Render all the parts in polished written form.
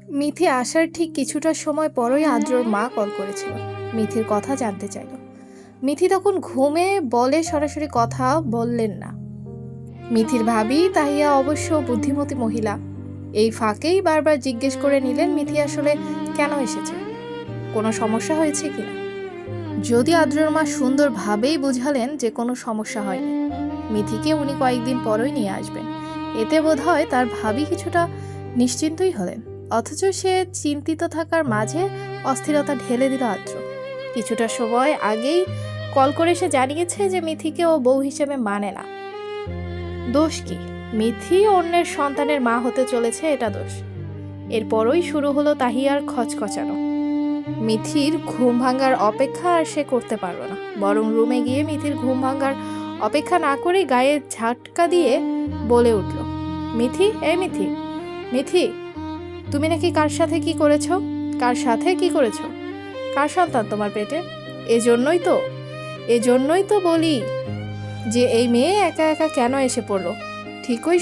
মিথি আসার ঠিক কিছুটা সময় পরই আদ্রর মা কল করেছিল, মিথির কথা জানতে চাইল। মিথি তখন ঘুমে বলে সরাসরি কথা বললেন না। মিথির ভাবি তাহিয়া অবশ্য বুদ্ধিমতী মহিলা, এই ফাঁকেই বারবার জিজ্ঞেস করে নিলেন মিথি আসলে কেন এসেছে, কোনো সমস্যা হয়েছে কিনা। যদি আদ্রর মা সুন্দরভাবেই বুঝালেন যে কোনো সমস্যা হয়নি, মিথিকে উনি কয়েকদিন পরই নিয়ে আসবেন, এতে বোধহয় তার ভাবি কিছুটা নিশ্চিন্তই হলেন। অথচ সে চিন্তিত থাকার মাঝে অস্থিরতা ঢেলে দিল আদ্র। কিছুটা সময় আগেই কল করে সে জানিয়েছে যে মিথিকে ও বউ হিসেবে মানে না। দোষ কি? মিথি অন্যের সন্তানের মা হতে চলেছে, এটা দোষ। এরপরই শুরু হলো তাহিয়ার খচখচানো। মিথির ঘুম ভাঙার অপেক্ষা আর সে করতে পারল না, বরং রুমে গিয়ে মিথির ঘুম ভাঙার অপেক্ষা না করে গায়ে ঝাটকা দিয়ে বলে উঠল, মিথি, এই মিথি, মিথি, তুমি নাকি কার সাথে কি করেছ? কার সাথে কি করেছ? কার সন্তান তোমার পেটে? এজন্যই তো বলি যে এই মেয়ে একা একা কেন এসে পড়লো। ঠিকই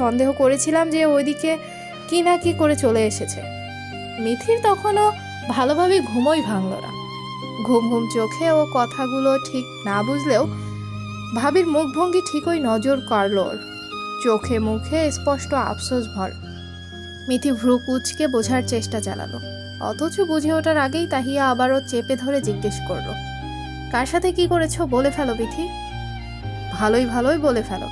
সন্দেহ করেছিলাম যে ওইদিকে কি না কি করে চলে এসেছে। মিথির তখনও ভালোভাবে ঘুমই ভাঙল না। ঘুম ঘুম চোখে ও কথাগুলো ঠিক না বুঝলেও ভাবির মুখভঙ্গি ঠিকই নজর কাড়ল ওর। চোখে মুখে স্পষ্ট আফসোস ভর। মিথি ভ্রু কুঁচকে বোঝার চেষ্টা চালালো, অথচ বুঝে ওঠার আগেই তাহিয়া আবারও চেপে ধরে জিজ্ঞেস করলো, কার সাথে কি করেছো বলে ফেলো মিথি, ভালোই বলে ফেলো।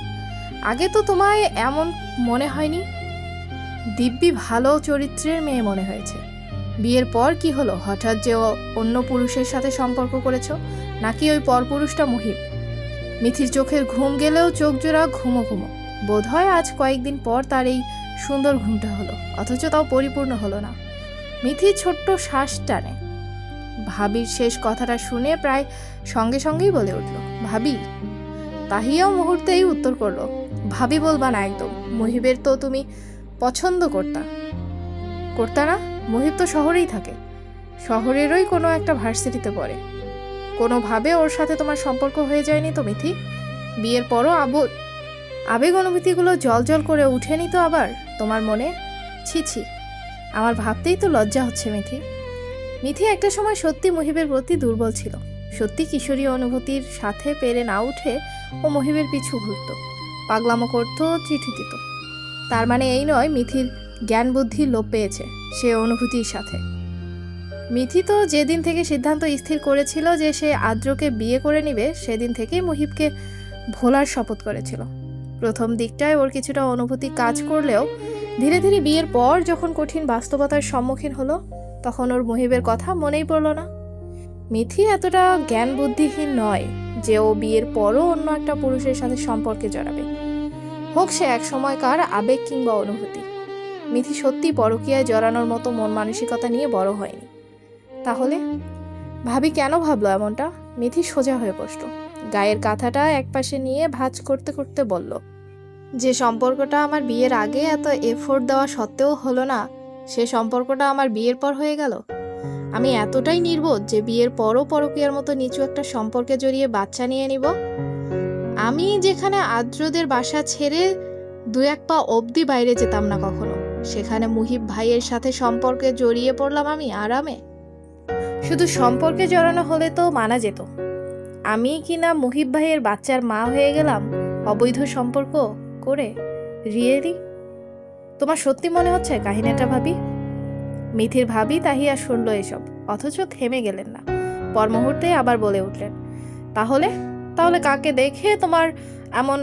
আগে তো তোমায় এমন মনে হয়নি, দিব্যি ভালো চরিত্রের মেয়ে মনে হয়েছে। বিয়ের পর কি হলো হঠাৎ যে অন্য পুরুষের সাথে সম্পর্ক করেছো? নাকি ওই পরপুরুষটা মুহিব? মিথির চোখের ঘুম গেলেও চোখ জোড়া ঘুমো ঘুমো। বোধহয় আজ কয়েকদিন পর তার এই সুন্দর ঘুমটা হলো, অথচ তাও পরিপূর্ণ হলো না। মিথি ছোট্ট শ্বাস টানে। ভাবির শেষ কথাটা শুনে প্রায় সঙ্গে সঙ্গেই বলে উঠল, ভাবি। তাহিয়াও মুহূর্তেই উত্তর করলো, ভাবি বলবা না একদম। মুহিবের তো তুমি পছন্দ করতা না? মুহিব তো শহরেই থাকে, শহরেরই কোনো একটা ভার্সিটিতে পড়ে। কোনোভাবে ওর সাথে তোমার সম্পর্ক হয়ে যায়নি তো মিথি? বিয়ের পরও আবেগ অনুভূতিগুলো জল করে উঠেনি তো আবার তোমার মনে? ছি, আমার ভাবতেই তো লজ্জা হচ্ছে মিথি। মিথি একটা সময় সত্যি মুহিবের প্রতি দুর্বল ছিল, সত্যি কিশোরীয় অনুভূতির সাথে পেরে না উঠে ও মুহিবের পিছু ঘুরত, পাগলামো করত, চিঠি দিত। তার মানে এই নয় মিথির জ্ঞান বুদ্ধি লোপ পেয়েছে সে অনুভূতির সাথে। মিথি তো যেদিন থেকে সিদ্ধান্ত স্থির করেছিল যে সে আদ্রকে বিয়ে করে নিবে, সেদিন থেকেই মুহিবকে ভোলার শপথ করেছিল। প্রথম দিকটায় ওর কিছুটা অনুভূতি কাজ করলেও ধীরে ধীরে বিয়ের পর যখন কঠিন বাস্তবতার সম্মুখীন হলো, তখন ওর মুহিবের কথা মনেই পড়ল না। মিথি এতটা জ্ঞান বুদ্ধিহীন নয় যে ও বিয়ের পরও অন্য একটা পুরুষের সাথে সম্পর্কে জড়াবে, হোক সে এক সময়কার আবেগ কিংবা অনুভূতি। মিথি সত্যি পরকীয়ায় জড়ানোর মতো মন মানসিকতা নিয়ে বড় হয়নি। তাহলে ভাবি কেন ভাবলো এমনটা? মিথি সোজা হয়ে বসল, গায়ের কাঁথাটা একপাশে নিয়ে ভাঁজ করতে করতে বলল, যে সম্পর্কটা আমার বিয়ের আগে এত এফোর্ট দেওয়া সত্ত্বেও হলো না, সে সম্পর্কটা আমার বিয়ের পর হয়ে গেল। আমি এতটাই নির্বোধ যে বিয়ের পরও পরকীয়ার মতো নিচু একটা সম্পর্কে জড়িয়ে বাচ্চা নিয়ে নিব। আমি যেখানে আদ্রদের বাসা ছেড়ে 2-1 পা অবধি বাইরে যেতাম না কখনো, সেখানে মুহিব ভাইয়ের সাথে সম্পর্কে জড়িয়ে পড়লাম আমি আরামে। শুধু সম্পর্কে জড়ানো হলে তো মানা যেত, আমি কিনা মুহিব ভাইয়ের বাচ্চার মা হয়ে গেলাম অবৈধ সম্পর্ক করে। রিয়েলি তোমার সত্যি মনে হচ্ছে কাহিনীটা ভাবি? মিথির ভাবি তাহিয়া শুনল এসব, অথচ থেমে গেলেন না। পর মুহূর্তে আবার বলে উঠলেন, তাহলে কাকে দেখে তোমার এমন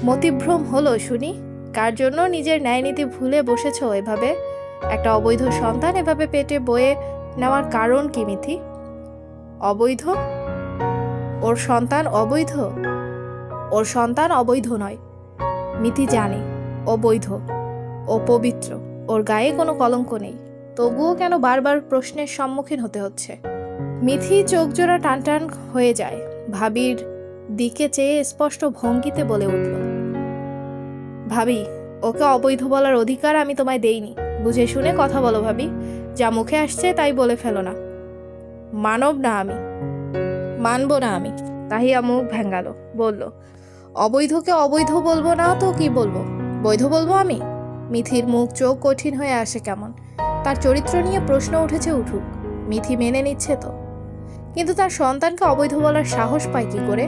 মতিভ্রম হলো শুনি? কার জন্য নিজের ন্যায়নীতি ভুলে বসেছো এভাবে? একটা অবৈধ সন্তান এভাবে পেটে বয়ে নেওয়ার কারণ কি মিথি? অবৈধ? ওর সন্তান অবৈধ নয়। মিথি জানে ও বৈধ, ও পবিত্র, ওর গায়ে কোনো কলঙ্ক নেই। তবুও কেন বারবার প্রশ্নের সম্মুখীন হতে হচ্ছে? মিথি চোখ জোড়া টানটান হয়ে যায়, ভাবির দিকে চেয়ে স্পষ্ট ভঙ্গিতে বলে উঠল, ভাবি, ওকে অবৈধ বলার অধিকার আমি তোমায় দেইনি। বুঝে শুনে কথা বলো ভাবি, যা মুখে আসছে তাই বলে ফেলো না। মানবো না আমি। তাহিয়া মুখ ভেঙ্গালো, বলল, অবৈধকে অবৈধ বলবো না তো কি বলবো? বৈধ বলবো আমি? মিথির মুখ চোখ কঠিন হয়ে আসে কেমন। তার চরিত্র নিয়ে প্রশ্ন উঠেছে উঠুক, মিথি মেনে নিচ্ছে তো, কিন্তু তার সন্তানকে অবৈধ বলার সাহস পায় কি করে?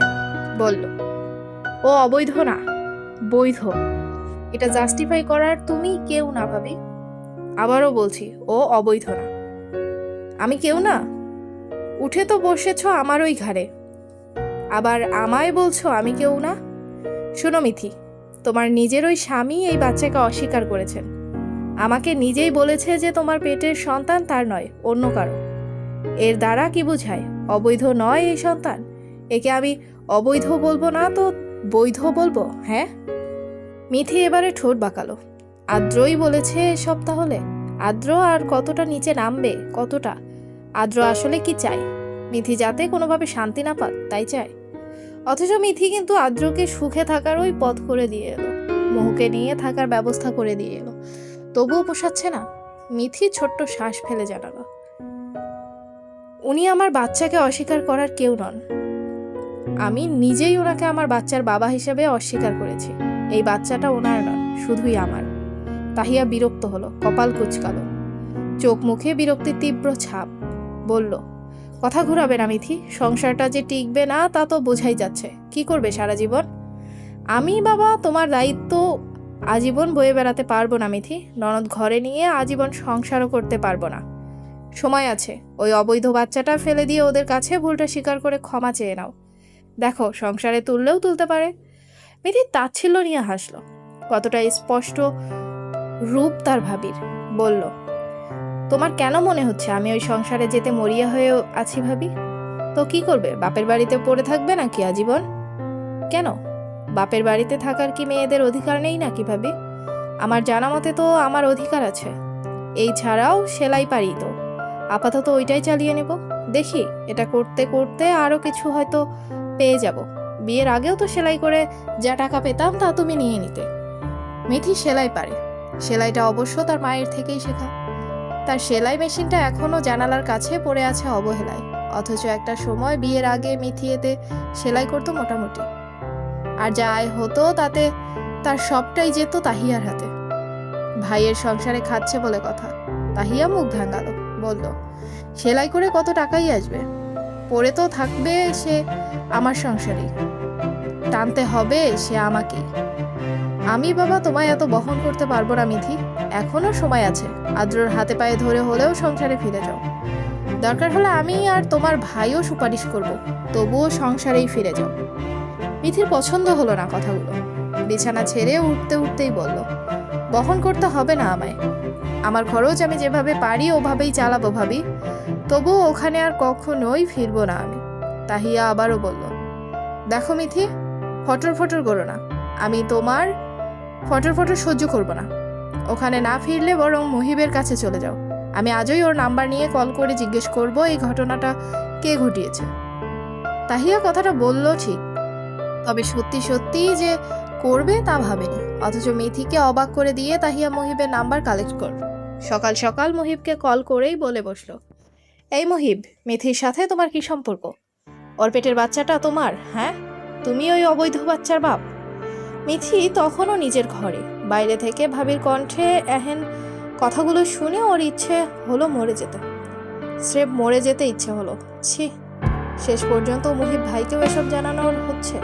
বলল, ও অবৈধ না, বৈধ। এটা জাস্টিফাই করার তুমি কেউ না ভাবি। আবারও বলছি, ও অবৈধ না। আমি কেউ না? উঠে তো বসেছ আমার ওই ঘাড়ে, আবার আমায় বলছো আমি কেউ না? শোনো মিথি, তোমার নিজের ওই স্বামী এই বাচ্চাকে অস্বীকার করেছেন। আমাকে নিজেই বলেছে যে তোমার পেটের সন্তান তার নয়, অন্য কারো। এর দ্বারা কি বোঝায়? অবৈধ নয় এই সন্তান। একে আমি অবৈধ বলবো না তো বৈধ বলবো? হ্যাঁ? মিথি এবারে ঠোঁট বাঁকালো। আদ্রই বলেছে এসব তাহলে? আদ্র আর কতটা নিচে নামবে? কতটা? আদ্র আসলে কি চায়? মিথি যাতে কোনোভাবে শান্তি না পাক তাই চায়। অথচ মিথি কিন্তু আদ্রকে সুখে থাকার ওই পথ করে দিয়ে এলো, মোহকে নিয়ে থাকার ব্যবস্থা করে দিয়ে এলো। তবুও পোষাচ্ছে না। মিথি ছোট্ট শ্বাস ফেলে জানালো, উনি আমার বাচ্চাকে অস্বীকার করার কেউ নন। আমি নিজেই ওনাকে আমার বাচ্চার বাবা হিসেবে অস্বীকার করেছি। এই বাচ্চাটা ওনার নন, শুধুই আমার। তাহিয়া বিরক্ত হলো, কপাল কুঁচকালো, চোখ মুখে বিরক্তির তীব্র ছাপ। বলল, কথা ঘুরাবে না মিথি। সংসারটা যে টিকবে না তা তো বোঝাই যাচ্ছে। কি করবে সারা জীবন? আমি বাবা তোমার দায়িত্ব আজীবন বয়ে বেড়াতে পারবো না মিথি। ননদ ঘরে নিয়ে আজীবন সংসারও করতে পারবো না। সময় আছে। ওই অবৈধ বাচ্চাটা ফেলে দিয়ে ওদের কাছে ভুলটা স্বীকার করে ক্ষমা চেয়ে নাও। দেখো সংসারে তুললেও তুলতে পারে। মিথি তাচ্ছিল্য নিয়ে হাসলো, কতটা স্পষ্ট রূপ তার ভাবির। বলল, তোমার কেন মনে হচ্ছে আমি ওই সংসারে যেতে মরিয়া হয়ে আছি ভাবি? তো কি করবে? বাপের বাড়িতে পড়ে থাকবে নাকি আজীবন? কেন? বাপের বাড়িতে থাকার কি মেয়েদের অধিকার নেই নাকি ভাবি? আমার জানা মতে তো আমার অধিকার আছে। এই ছাড়াও সেলাই পারি তো, আপাতত ওইটাই চালিয়ে নেব। দেখি এটা করতে করতে আরও কিছু হয়তো পেয়ে যাব। বিয়ের আগেও তো সেলাই করে যা টাকা পেতাম তা তুমি নিয়ে নিতে। মিথি সেলাই পারে। সেলাইটা অবশ্য তার মায়ের থেকেই শেখা। তার সেলাই মেশিনটা এখনও জানালার কাছে পড়ে আছে অবহেলায়। অথচ একটা সময় বিয়ের আগে মিথি এতে সেলাই করতো মোটামুটি। আর যা আয় হতো তাতে তার সবটাই যেত তাহিয়ার হাতে। ভাইয়ের সংসারে খাচ্ছে বলে কথা। তাহিয়া মুখ ভাঙালো, বলল, সেলাই করে কত টাকাই আসবে? পড়ে তো থাকবে সে আমার সংসারেই, টানতে হবে সে আমাকেই। আমি বাবা তোমায় এত বহন করতে পারবো না মিথি। এখনো সময় আছে। আদ্রর হাতে পায়ে ধরে হলেও সংসারে ফিরে যাও। দরকার হলে আমি আর তোমার ভাইও সুপারিশ করব, তবুও সংসারেই ফিরে যাও। মিথির পছন্দ হলো না কথাগুলো। বিছানা ছেড়ে উঠতে উঠতেই বলল, বহন করতে হবে না আমায়। আমার খরচ আমি যেভাবে পারি ওভাবেই চালাবো ভাবি। তবুও ওখানে আর কখনোই ফিরবো না আমি। তাহিয়া আবারও বলল, দেখো মিথি, ফটর ফটর করো না। আমি তোমার ফটর ফটর সহ্য করবো না। ওখানে না ফিরলে বরং মুহিবের কাছে চলে যাও। আমি আজই ওর নাম্বার নিয়ে কল করে জিজ্ঞেস করব এই ঘটনাটা কে ঘটিয়েছে। তাহিয়া কথাটা বলল ঠিক, তবে সত্যি সত্যি যে করবে তা ভাবেনি। অথচ মিথিকে অবাক করে দিয়ে তাহিয়া মুহিবের নাম্বার কালেক্ট করল। সকাল সকাল মুহিবকে কল করেই বলে বসলো, এই মুহিব, মিথির সাথে তোমার কি সম্পর্ক? ওর পেটের বাচ্চাটা তোমার? হ্যাঁ, তুমি ওই অবৈধ বাচ্চার বাপ? মিথি তখনও নিজের ঘরে। বাইরে থেকে ভাবির কণ্ঠে এহেন কথাগুলো শুনে ওর ইচ্ছে হলো মরে যেতে। স্রেফ মরে যেতে ইচ্ছে হলো। ছি, শেষ পর্যন্ত মুহিব ভাইকেও এসব জানানোর হচ্ছে,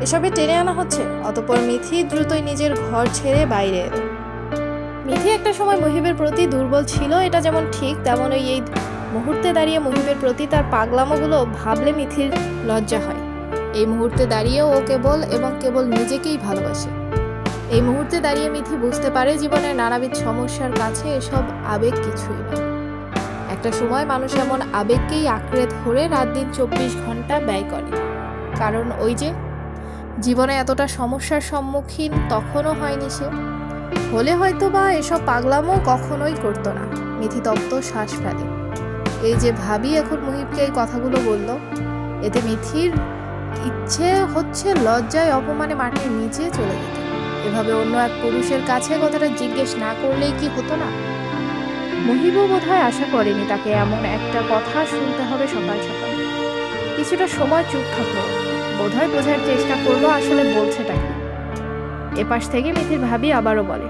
এসবে টেনে আনা হচ্ছে। অতঃপর মিথি দ্রুতই নিজের ঘর ছেড়ে বাইরে এলো। মিথি একটা সময় মুহিবের প্রতি দুর্বল ছিল, এটা যেমন ঠিক, তেমনই এই মুহূর্তে দাঁড়িয়ে মুহিবের প্রতি তার পাগলামোগুলো ভাবলে মিথির লজ্জা হয়। এই মুহূর্তে দাঁড়িয়ে ও কেবল এবং কেবল নিজেকেই ভালোবাসে। এই মুহূর্তে দাঁড়িয়ে মিথি বুঝতে পারে জীবনের নানাবিধ সমস্যার কাছে এসব আবেগ কিছুই নয়। একটা সময় মানুষ এমন আবেগকেই আঁকড়ে ধরে রাত দিন 24 ঘন্টা ব্যয় করে। কারণ ওই যে জীবনে এতটা সমস্যার সম্মুখীন তখনও হয়নি সে। হলে হয়তো বা এসব পাগলামো কখনোই করতো না। মিথি তপ্ত শ্বাস ফেলে। এই যে ভাবি এখন মুহিবকে এই কথাগুলো বলল, এতে মিথির ইচ্ছে হচ্ছে লজ্জায় অপমানে মাটির নিচে চলে যেতে। এভাবে অন্য এক পুরুষের কাছে কথাটা জিজ্ঞেস না করলেই কি হতো না? মুহিবও বোধহয় আশা করেনি তাকে এমন একটা কথা শুনতে হবে সকাল সকাল। কিছুটা সময় চুপ থাকলো, বোধহয় বোঝার চেষ্টা করলো আসলে বলছেটা কি। এপাশ থেকে মিথির ভাবি আবারও বলে,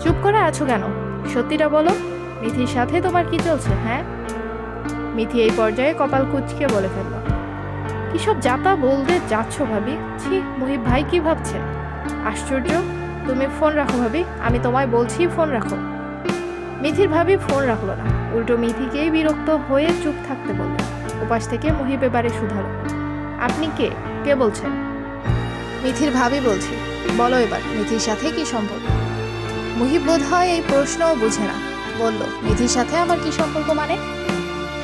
চুপ করে আছো কেন? সত্যিটা বলো, মিথির সাথে তোমার কি চলছে? হ্যাঁ। মিথি এই পর্যায়ে কপাল কুঁচকে বলে ফেলল, কি সব যাতা বলতে যাচ্ছ ভাবি? ছি, মুহিব ভাই কি ভাবছেন? আশ্চর্য। তুমি ফোন রাখো ভাবি, আমি তোমায় বলছি ফোন রাখো। মিথির ভাবি ফোন রাখলো না, উল্টো মিথিকেই বিরক্ত হয়ে চুপ থাকতে বললেন। ওপাশ থেকে মুহিব এবারে শুধালো, আপনি কে? কে বলছেন? মিথির ভাবি বলছি। বলো এবার, মিথির সাথে কি সম্পর্ক? মুহিব বোধ হয় এই প্রশ্নও বুঝে না, বলল, মিথির সাথে আমার কি সম্পর্ক মানে?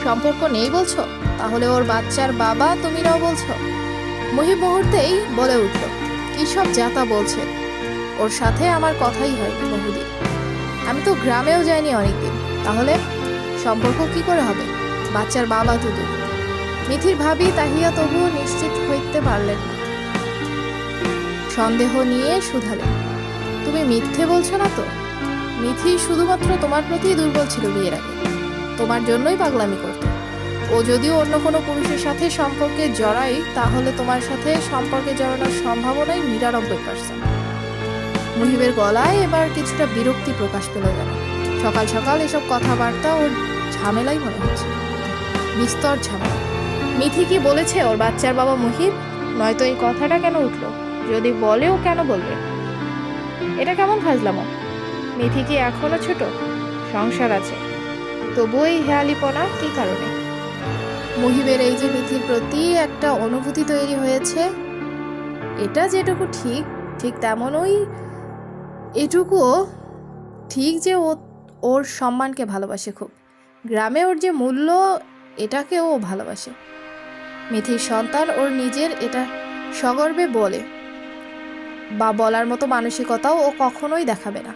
সম্পর্ক নেই বলছো? তাহলে ওর বাচ্চার বাবা তুমিরাও বলছো? মুহিব মুহূর্তেই বলে উঠল, কি সব যাতা বলছেন? ওর সাথে আমার কথাই হয়নি বহুদিন, আমি তো গ্রামেও যাইনি অনেকদিন। তাহলে সম্পর্ক কি করে হবে? বাচ্চার বাবা তো তুমি। মিথির ভাবি তাহিয়া তবুও নিশ্চিত হইতে পারলেন না, সন্দেহ নিয়ে শুধালেন, তুমি মিথ্যে বলছো না তো? মিথি শুধুমাত্র তোমার প্রতি দুর্বল ছিল বিয়ের আগে, তোমার জন্যই পাগলামি করতো। ও যদিও অন্য কোনো পুরুষের সাথে সম্পর্কে জড়ায়, তাহলে তোমার সাথে সম্পর্কে জড়ানোর সম্ভাবনাই 99%। মুহিবের গলায় এবার কিছুটা বিরক্তি প্রকাশ পেল যেন। সকাল সকাল এসব কথাবার্তা ওর ঝামেলাই মনে হচ্ছে, বিস্তর ঝামেলা। মিথি কি বলেছে ওর বাচ্চার বাবা মুহিব? নয়তো এই কথাটা কেন উঠলো? যদি বলেও কেন বলবে? এটা কেমন ফাজলামো? মিথি কি এখনো ছোট? সংসার আছে, তবুও এই হেয়ালিপনা কি কারণে? মুহিবের এই যে মিথির প্রতি একটা অনুভূতি তৈরি হয়েছে, এটা যেটুকু ঠিক, ঠিক তেমনই এটুকুও ঠিক যে ও ওর সম্মানকে ভালোবাসে খুব। গ্রামে ওর যে মূল্য, এটাকেও ও ভালোবাসে। মিথির সন্তান ওর নিজের, এটা সগর্বে বলে বা বলার মতো মানসিকতাও ও কখনোই দেখাবে না,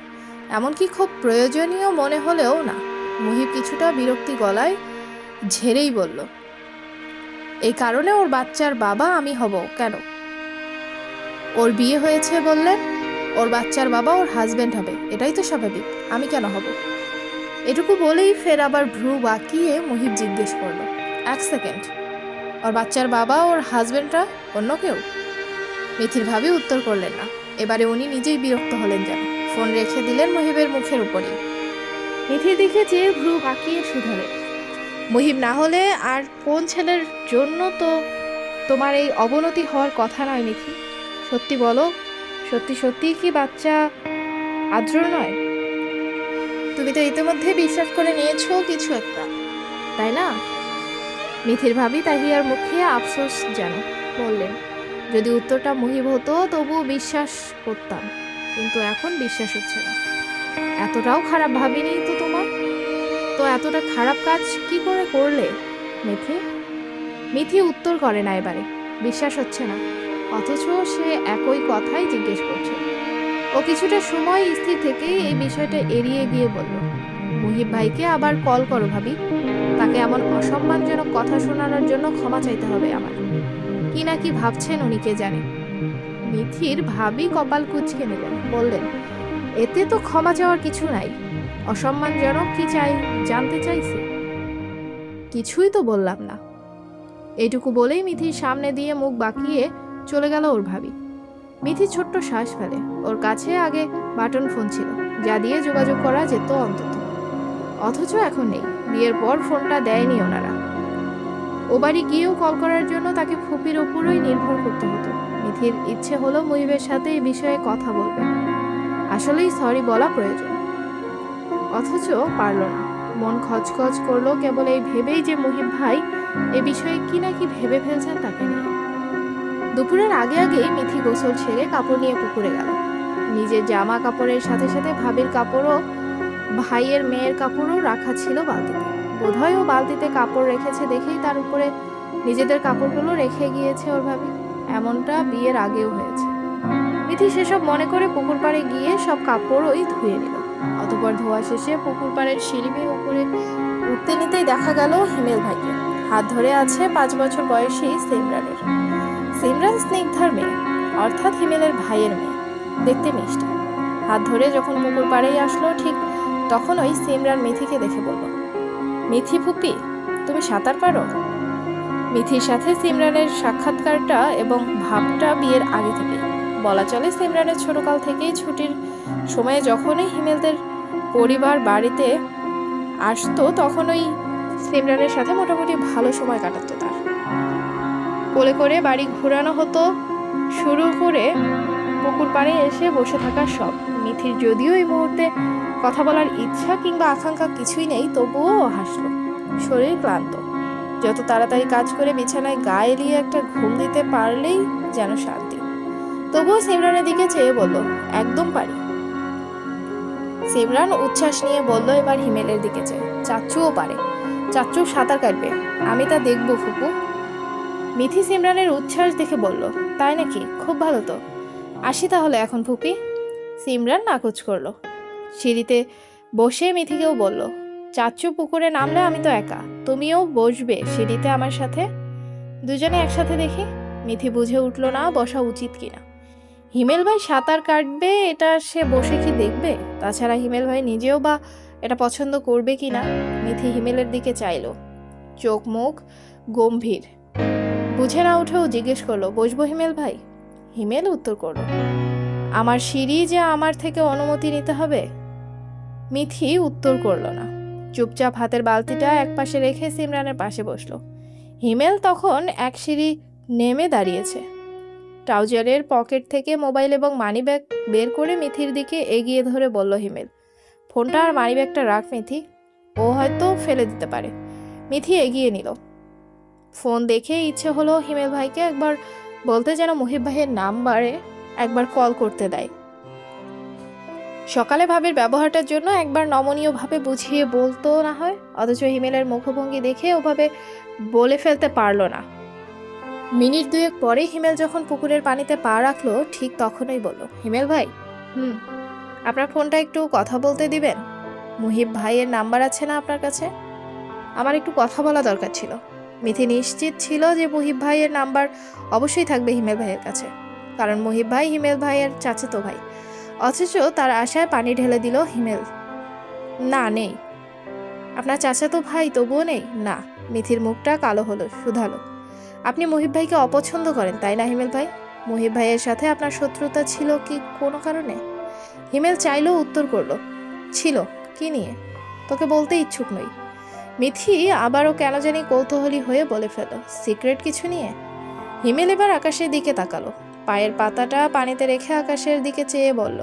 এমনকি খুব প্রয়োজনীয় মনে হলেও না। মুহিব কিছুটা বিরক্তি গলায় ঝেড়েই বলল, এই কারণে ওর বাচ্চার বাবা আমি হব কেন? ওর বিয়ে হয়েছে বললেন, ওর বাচ্চার বাবা ওর হাজবেন্ড হবে, এটাই তো স্বাভাবিক, আমি কেন হব? এটুকু বলেই ফের আবার ভ্রু বাঁকিয়ে মুহিব জিজ্ঞেস করলো, এক সেকেন্ড, ওর বাচ্চার বাবা ওর হাজবেন্ডরা অন্য কেউ? মিথির ভাবি উত্তর করলেন না, এবারে উনি নিজেই বিরক্ত হলেন যেন। ফোন রেখে দিলেন মুহিবের মুখের উপরেই। মিথির দিকে চেয়ে ভ্রু বাঁকিয়ে শুধালেন, মুহিব না হলে আর কোন ছেলের জন্য তো তোমার এই অবনতি হওয়ার কথা নয় মিথি? সত্যি বলো, সত্যি সত্যি কি বাচ্চা আদ্র নয়? তুমি তো ইতিমধ্যে বিশ্বাস করে নিয়েছো কিছু একটা, তাই না? মিথির ভাবি তাহিয়ার মুখে আফসোস যেন বললেন, যদি উত্তরটা মুহিব হতো তবুও বিশ্বাস করতাম, কিন্তু এখন বিশ্বাস হচ্ছে না। এতটাও খারাপ ভাবিনি তো তোমার। তো এতটা খারাপ কাজ কি করে করলে মিথি? মিথি উত্তর করে না এবারে, বিশ্বাস হচ্ছে না, অথচ সে একই কথাই জিজ্ঞেস করছে। ও কিছুটা সময় স্থির থেকেই এই বিষয়টা এড়িয়ে গিয়ে বলল, মুহিব ভাইকে আবার কল করো ভাবি, তাকে এমন অসম্মানজনক কথা শোনানোর জন্য ক্ষমা চাইতে হবে আমার। কি না কি ভাবছেন উনি কে জানে। মিথির ভাবি কপাল কুঁচকে নিলেন, বললেন, এতে তো ক্ষমা চাওয়ার কিছু নাই, অসম্মানজনক কি চাই জানতে চাইছি? কিছুই তো বললাম না। এইটুকু বলেই মিথির সামনে দিয়ে মুখ বাঁকিয়ে চলে গেল ওর ভাবি। মিথি ছোট্ট শ্বাস ফেলে, ওর কাছে আগে বাটন ফোন ছিল, যা দিয়ে যোগাযোগ করা যেত অন্তত, অথচ এখন নেই। বিয়ের পর ফোনটা দেয়নি ওনারা। ও বাড়ি গিয়েও কল করার জন্য তাকে ফুপির ওপরই নির্ভর করতে হতো। মিথির ইচ্ছে হলো মুহিবের সাথে এই বিষয়ে কথা বলবে, আসলেই সরি বলা প্রয়োজন, অথচ পারল না। মন খচখচ করলো কেবল এই ভেবেই যে মুহিব ভাই এ বিষয়ে কি না কি ভেবে ফেলছেন তাকে নিয়ে। দুপুরের আগে আগেই মিথি গোসল ছেড়ে কাপড় নিয়ে পুকুরে গেল। নিজের জামা কাপড়ের সাথে সাথে ভাবির কাপড়ও, ভাইয়ের মেয়ের কাপড়ও রাখা ছিল বালতিতে। বোধহয় ও বালতিতে কাপড় রেখেছে দেখেই তার উপরে নিজেদের কাপড়গুলো রেখে গিয়েছে ওর ভাবি। এমনটা বিয়ের আগেও হয়েছে। মিথি সেসব মনে করে পুকুর পাড়ে গিয়ে সব কাপড়ই ধুয়ে নিল। অতঃপর ধোয়া শেষে পুকুর পাড়ের সিঁড়ি বেয়ে উপরে উঠতে নিতেই দেখা গেল হিমেল ভাইকে। হাত ধরে আছে 5 বছর বয়সী সিমরানের। সিমরান স্নিগ্ধার মেয়ে, অর্থাৎ হিমেলের ভাইয়ের মেয়ে, দেখতে মিষ্টি। হাত ধরে যখন পুকুর পাড়েই আসলো, ঠিক তখনই সিমরান মিথিকে দেখে বলল, মিথি ফুপি, তুমি সাঁতার পারো? মিথির সাথে সিমরানের সাক্ষাৎকারটা এবং ভাবটা বিয়ের আগে থেকেই। বলা চলে সিমরানের ছোটকাল থেকেই ছুটির সময়ে যখনই হিমেলদের পরিবার বাড়িতে আসতো তখন ওই সিমরানের সাথে মোটামুটি ভালো সময় কাটাতো তার। কোলে করে বাড়ি ঘোরানো হতো শুরু করে পুকুর পাড়ে এসে বসে থাকার সব। মিথির যদিও এই মুহূর্তে কথা বলার ইচ্ছা কিংবা আকাঙ্ক্ষা কিছুই নেই, তবুও হাসলো। শরীর ক্লান্ত, যত তাড়াতাড়ি কাজ করে বিছানায় গা এলিয়ে একটা ঘুম দিতে পারলেই যেন শান্তি। তবুও সিমরানের দিকে চেয়ে বলল, একদম পারি। সিমরান উচ্ছ্বাস নিয়ে বলল এবার হিমেলের দিকে চেয়ে, চাচ্চুও পারে, চাচ্চু সাঁতার কাটবে, আমি তা দেখবো ফুপু। মিথি সিমরানের উচ্ছ্বাস দেখে বলল, তাই নাকি, খুব ভালো তো, আসি তাহলে এখন ফুপি। সিমরান নাকচ করলো। সিঁড়িতে বসে মিথিকেও বলল, চাচ্চু পুকুরে নামলে আমি তো একা, তুমিও বসবে সিঁড়িতে আমার সাথে, দুজনে একসাথে দেখি। মিথি বুঝে উঠল না বসা উচিত কিনা। হিমেল ভাই সাঁতার কাটবে এটা সে বসে কি দেখবে? তাছাড়া হিমেল ভাই নিজেও বা এটা পছন্দ করবে কিনা। মিথি হিমেলের দিকে চাইল, চোখ মুখ গম্ভীর। বুঝে না উঠেও জিজ্ঞেস করলো, বসবো হিমেল ভাই? হিমেল উত্তর করলো, আমার সিঁড়ি যে আমার থেকে অনুমতি নিতে হবে। মিথি উত্তর করলো না, চুপচাপ হাতের বালতিটা একপাশে রেখে সিমরানের পাশে বসলো। হিমেল তখন এক সিঁড়ি নেমে দাঁড়িয়েছে। ট্রাউজারের পকেট থেকে মোবাইল এবং মানিব্যাগ বের করে মিথির দিকে এগিয়ে ধরে বলল হিমেল, ফোনটা আর মানিব্যাগটা রাখ মিথি, ও হয়তো ফেলে দিতে পারে। মিথি এগিয়ে নিল। ফোন দেখে ইচ্ছে হলো হিমেল ভাইকে একবার বলতে যেন মুহিব ভাইয়ের নাম্বারে একবার কল করতে দেয়। সকালে ভাবির ব্যবহারটার জন্য একবার নমনীয়ভাবে বুঝিয়ে বলতো না হয়, অথচ হিমেলের মুখভঙ্গি দেখে ওভাবে বলে ফেলতে পারল না। মিনিট দুয়েক পরে হিমেল যখন পুকুরের পানিতে পা রাখলো ঠিক তখনই বলল, হিমেল ভাই, আপনার ফোনটা একটু কথা বলতে দিবেন? মুহিব ভাইয়ের নাম্বার আছে না আপনার কাছে? আমার একটু কথা বলা দরকার ছিল। মিথি নিশ্চিত ছিল যে মুহিব ভাইয়ের নাম্বার অবশ্যই থাকবে হিমেল ভাইয়ের কাছে, কারণ মুহিব ভাই হিমেল ভাইয়ের চাচাতো ভাই। অথচ তার আশায় পানি ঢেলে দিল হিমেল, না নেই। আপনার চাচাতো ভাই তবুও নেই? না। মিথির মুখটা কালো হলো, শুধালো, আপনি মুহিব ভাইকে অপছন্দ করেন তাই না হিমেল ভাই? মুহিব ভাইয়ের সাথে আপনার শত্রুতা ছিল কি কোনো কারণে? হিমেল চাইলেও উত্তর করলো, ছিল। কি নিয়ে? তোকে বলতে ইচ্ছুক নই। মিথি আবারও কেন জানি কৌতূহলী হয়ে বলে ফেলল, সিক্রেট কিছু নিয়ে। হিমেল এবার আকাশের দিকে তাকালো, পায়ের পাতাটা পানিতে রেখে আকাশের দিকে চেয়ে বলল,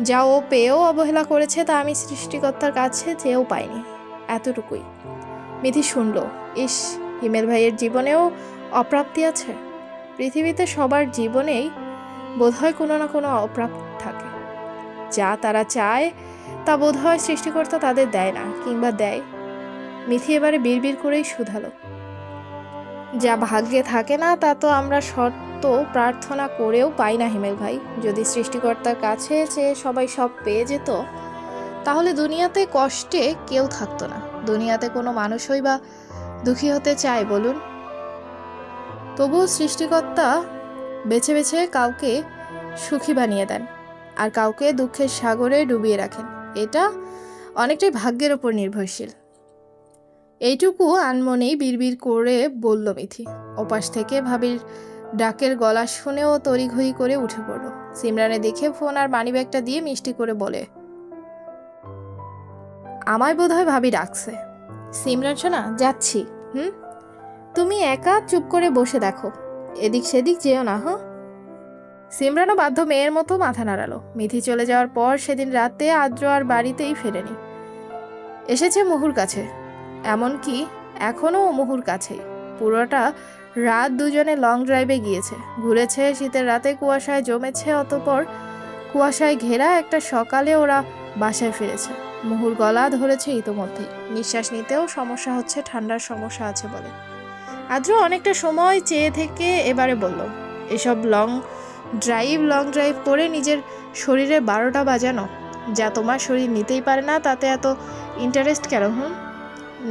যা ও পেয়েও অবহেলা করেছে তা আমি সৃষ্টিকর্তার কাছে চেয়েও পাইনি, এতটুকুই। মিথি শুনল, ইস, হিমেল ভাইয়ের জীবনেও অপ্রাপ্তি আছে। পৃথিবীতে সবার জীবনেই বোধহয় কোনো না কোনো অপ্রাপ্তি থাকে। যা তারা চায় তা বোধহয় সৃষ্টিকর্তা তাদের দেয় না, কিংবা দেয়। মিথি এবারে বিড়বিড় করেই শুধালো, যা ভাগ্যে থাকে না তা তো আমরা শর্ত প্রার্থনা করেও পাই না হিমেল ভাই। যদি সৃষ্টিকর্তার কাছে চেয়ে সবাই সব পেয়ে যেত তাহলে দুনিয়াতে কষ্টে কেউ থাকতো না। দুনিয়াতে কোনো মানুষই বা দুঃখী হতে চায় বলুন? তবুও সৃষ্টিকর্তা বেছে বেছে কাউকে সুখী বানিয়ে দেন আর কাউকে দুঃখের সাগরে ডুবিয়ে রাখেন। এটা অনেকটাই ভাগ্যের ওপর নির্ভরশীল। এইটুকু আনমনেই বিড়বিড় করে বলল মিথি। ওপাশ থেকে ভাবির ডাকের গলা শুনেও তড়িঘড়ি করে উঠে পড়ল। সিমরানে দেখে ফোন আর মানিব্যাগটা দিয়ে মিষ্টি করে বলে, আমায় বোধহয় ভাবি ডাকছে। সিমরান শোনা, যাচ্ছি। তুমি একা চুপ করে বসে দেখো, এদিক সেদিক যেও না। সিমরানও বাধ্য মেয়ের মতো মাথা নাড়ালো। মিথি চলে যাওয়ার পর সেদিন রাতে আদ্র আর বাড়িতেই ফেরেনি, এসেছে মুহুর কাছে। এমনকি এখনও মুহুর কাছেই। পুরোটা রাত দুজনে লং ড্রাইভে গিয়েছে, ঘুরেছে, শীতের রাতে কুয়াশায় জমেছে, অতঃপর কুয়াশায় ঘেরা একটা সকালে ওরা বাসায় ফিরেছে। মুহুর গলা ধরেছে ইতোমধ্যেই, নিঃশ্বাস নিতেও সমস্যা হচ্ছে, ঠান্ডার সমস্যা আছে বলে। আদ্র অনেকটা সময় চেয়ে থেকে এবারে বলল, এসব লং ড্রাইভ করে নিজের শরীরে 12টা বাজানো, যা তোমার শরীর নিতেই পারে না, তাতে এত ইন্টারেস্ট কেন?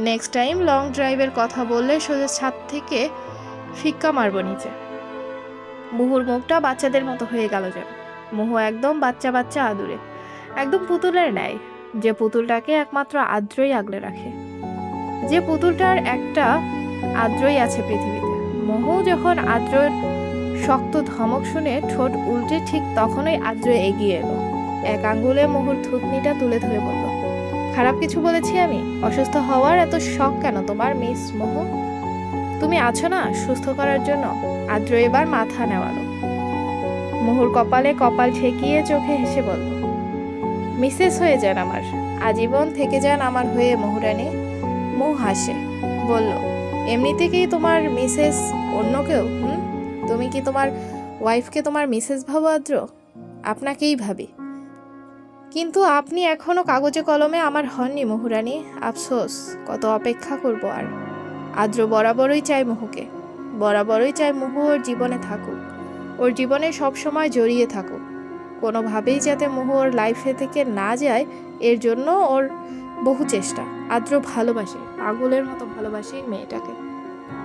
নেক্সট টাইম লং ড্রাইভের কথা বললে সোজা ছাদ থেকে ফিক্কা মারব নিচে। মুহুর মুখটা বাচ্চাদের মতো হয়ে গেল যেন। মুহু একদম বাচ্চা বাচ্চা আদুরে, একদম পুতুলের ন্যায়, যে পুতুলটাকে একমাত্র আদ্রই আগলে রাখে, যে পুতুলটার একটা আদ্রই আছে পৃথিবীতে। মুহু যখন আদ্রর শক্ত ধমক শুনে ঠোঁট উল্টে ঠিক তখনই আদ্র এগিয়ে এলো। এক আঙ্গুলে মোহর থুতনিটা তুলে ধরে বলল, খারাপ কিছু বলেছি আমি? অসুস্থ হওয়ার এত শখ কেন তোমার মিস মোহ? তুমি আছো না সুস্থ করার জন্য। আদ্র এবার মাথা নেওয়ালো। মোহর কপালে কপাল ঠেকিয়ে চোখে হেসে বলল, মিসেস হয়ে যান আমার, আজীবন থেকে যান আমার হয়ে মোহরানী। মোহ হাসে বলল, এমনিতে কি তোমার মিসেস অন্য কেউ? তুমি কি তোমার ওয়াইফকে তোমার মিসেস ভাবো আদ্র? আপনাকেই ভাবি। কিন্তু আপনি এখনো কাগজে কলমে আমার হননি মোহরানী। আফসোস, কত অপেক্ষা করব আর। আদ্র বরাবরই চায় মোহকে, বরাবরই চায় মোহ ওর জীবনে থাকুক, ওর জীবনে সব সময় জড়িয়ে থাকুক। কোনোভাবেই যাতে মোহ ওর লাইফে থেকে না যায়, এর জন্য ওর বহু চেষ্টা। আদ্র ভালোবাসে, পাগলের মতো ভালোবাসে এই মেয়েটাকে।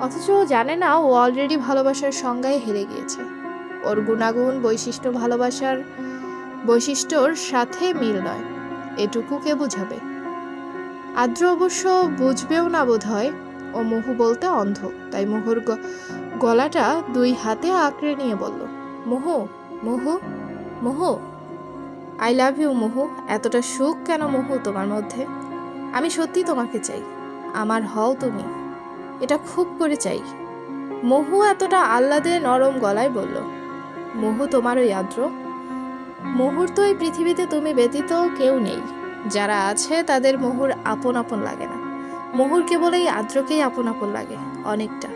অথচ ও জানে না ও অলরেডি ভালোবাসার সংজ্ঞায় হেরে গিয়েছে। ওর গুণাগুণ বৈশিষ্ট্যর সাথে মিল নয়, এটুকু কে বুঝাবে? আদ্র অবশ্য বুঝবেও না বোধ হয়। ও মোহু বলতে অন্ধ, তাই মোহর গলাটা দুই হাতে আঁকড়ে নিয়ে বলল, মোহু, মোহু, মোহু, আই লাভ ইউ মোহু। এতটা সুখ কেন মোহু তোমার মধ্যে? আমি সত্যি তোমাকে চাই, আমার হও তুমি, এটা খুব করে চাই। মোহু এতটা আহ্লাদে নরম গলায় বলল, মোহু তোমার ওই আদ্র। মোহুর তো এই পৃথিবীতে তুমি ব্যতীত কেউ নেই। যারা আছে তাদের মোহুর আপন আপন লাগে না। মোহুর কেবল এই আদ্রকেই আপন আপন লাগে অনেকটা।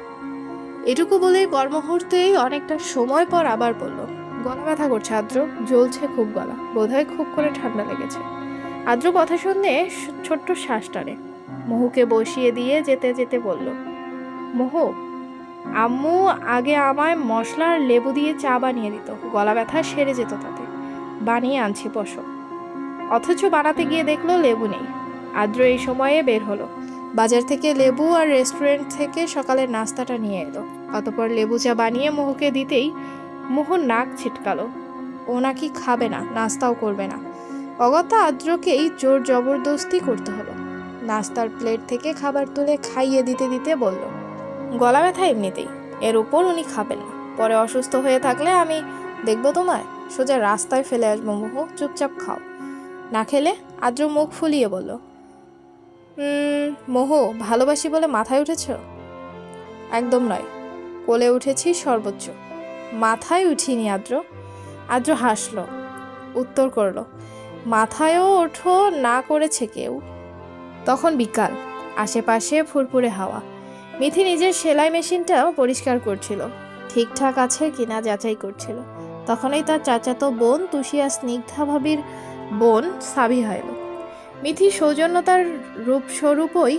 এটুকু বলেই পর মুহূর্তেই অনেকটা সময় পর আবার বলল, গলা ব্যথা করছে আদ্র, জ্বলছে খুব গলা, বোধহয় খুব করে ঠান্ডা লেগেছে। আদ্র কথা শুনে ছোট্ট শ্বাস টানে। মোহুকে বসিয়ে দিয়ে যেতে যেতে বলল, মোহু, আম্মু আগে আমায় মশলার লেবু দিয়ে চা বানিয়ে দিত, গলা ব্যথা সেরে যেত তাতে। বানিয়ে আনছি বসো। অথচ বানাতে গিয়ে দেখলো লেবু নেই। আদ্র এই সময়ে বের হলো, বাজার থেকে লেবু আর রেস্টুরেন্ট থেকে সকালের নাস্তাটা নিয়ে এলো। অতপর লেবু চা বানিয়ে মোহকে দিতেই মোহর নাক ছিটকালো। ও নাকি খাবে না, নাস্তাও করবে না। অগত্যা আদ্রকেই জোর জবরদস্তি করতে হলো। নাস্তার প্লেট থেকে খাবার তুলে খাইয়ে দিতে দিতে বলল, গলা ব্যথা এমনিতেই, এর উপর উনি খাবেন না। পরে অসুস্থ হয়ে থাকলে আমি দেখবো তোমায়, সোজা রাস্তায় ফেলে আসবো মোহ, চুপচাপ খাও। না খেলে? আদ্র মুখ ফুলিয়ে বলল, মোহ, ভালোবাসি বলে মাথায় উঠেছ? একদম নয়, কোলে উঠেছি সর্বোচ্চ, মাথায় উঠিনি আদ্র। আদ্র হাসল, উত্তর করল, মাথায়ও ওঠো না করেছে কেউ। তখন বিকাল, আশেপাশে ফুরফুরে হাওয়া। মিথি নিজের সেলাই মেশিনটাও পরিষ্কার করছিল, ঠিকঠাক আছে কিনা যাচাই করছিল। তখনই তার চাচাতো বোন তুষিয়া স্নিগ্ধা ভাবির বোন সাবিহা এলো। মিথি সৌজন্যতার রূপস্বরূপই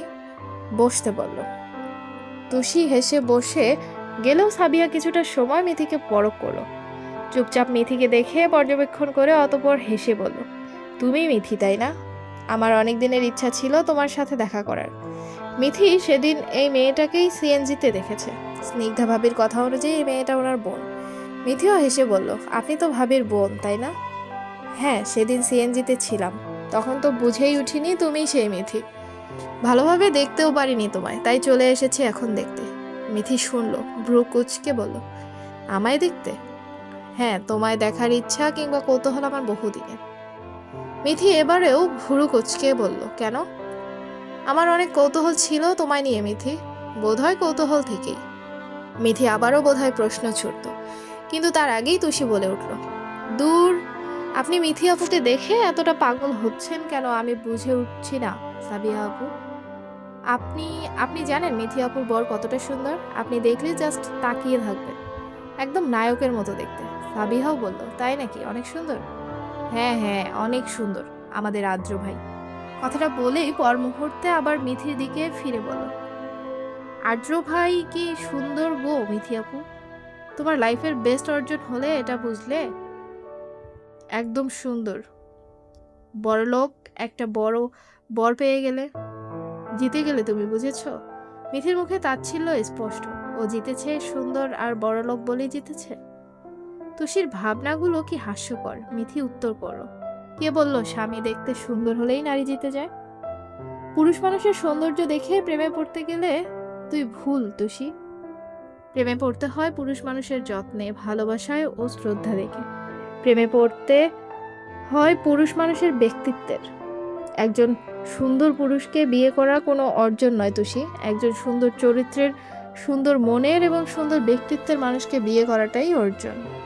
বসতে বলল। তুষি হেসে বসে গেলেও সাবিহা কিছুটা সময় মিথিকে পরখ করলো। চুপচাপ মিথিকে দেখে পর্যবেক্ষণ করে অতপর হেসে বলল, তুমি মিথি তাই না? আমার অনেক দিনের ইচ্ছা ছিল তোমার সাথে দেখা করার। মিথি সেদিন এই মেয়েটাকেই সিএনজিতে দেখেছে। স্নিগ্ধা ভাবির কথা অনুযায়ী এই মেয়েটা ওনার বোন। মিথিও হেসে বলল, আপনি তো ভাবির বোন তাই না? হ্যাঁ, সেদিন সিএনজিতে ছিলাম, তখন তো বুঝেই উঠিনি তুমিই সেই মিথি। ভালোভাবে দেখতেও পারিনি তোমায়, তাই চলে এসেছি এখন দেখতে। মিথি শুনল, ভ্রু কুঁচকে বলল, আমায় দেখতে? হ্যাঁ, তোমায় দেখার ইচ্ছা কিংবা কৌতূহল আমার বহুদিনের। মিথি এবারেও ভ্রু কুঁচকে বলল, কেন? আমার অনেক কৌতূহল ছিল তোমায় নিয়ে মিথি, বোধহয় কৌতূহল থেকেই। মিথি আবারও বোধহয় প্রশ্ন ছুড়ত, কিন্তু তার আগেই তুষি বলে উঠল, দূর, আপনি মিথি আপুকে দেখে এতটা পাগল হচ্ছেন কেন আমি বুঝে উঠছি না সাবিহা আপু। আপনি আপনি জানেন মিথি আপুর বর কতটা সুন্দর? আপনি দেখলে জাস্ট তাকিয়ে থাকবেন, একদম নায়কের মতো দেখতে। সাবিহাও বলল, তাই নাকি? অনেক সুন্দর? হ্যাঁ হ্যাঁ, অনেক সুন্দর আমাদের আদ্র ভাই। কথাটা বলেই পর মুহূর্তে আবার মিথির দিকে ফিরে বলল, আদ্র ভাই কি সুন্দর গো মিথি আপু? তোমার লাইফের বেস্ট অর্জন হলে এটা বুঝলে। একদম সুন্দর, বড়লোক একটা বড় বর পেয়ে গেলে, জিতে গেলে তুমি, বুঝেছো? মিথির মুখে তাচ্ছিল্য স্পষ্ট। ও জিতেছে সুন্দর আর বড়লোক বলেই জিতেছে? তুষির ভাবনাগুলো কি হাস্যকর। মিথি উত্তর করলো, কে বলল স্বামী দেখতে সুন্দর হলেই নারী জিতে যায়? পুরুষ মানুষের সৌন্দর্য দেখে প্রেমে পড়তে গেলে তুই ভুল তুষি। প্রেমে পড়তে হয় পুরুষ মানুষের যত্নে, ভালোবাসায় ও শ্রদ্ধা দেখে। প্রেমে পড়তে হয় পুরুষ মানুষের ব্যক্তিত্বের। একজন সুন্দর পুরুষকে বিয়ে করা কোনো অর্জন নয় তুষি। একজন সুন্দর চরিত্রের, সুন্দর মনের এবং সুন্দর ব্যক্তিত্বের মানুষকে বিয়ে করাটাই অর্জন।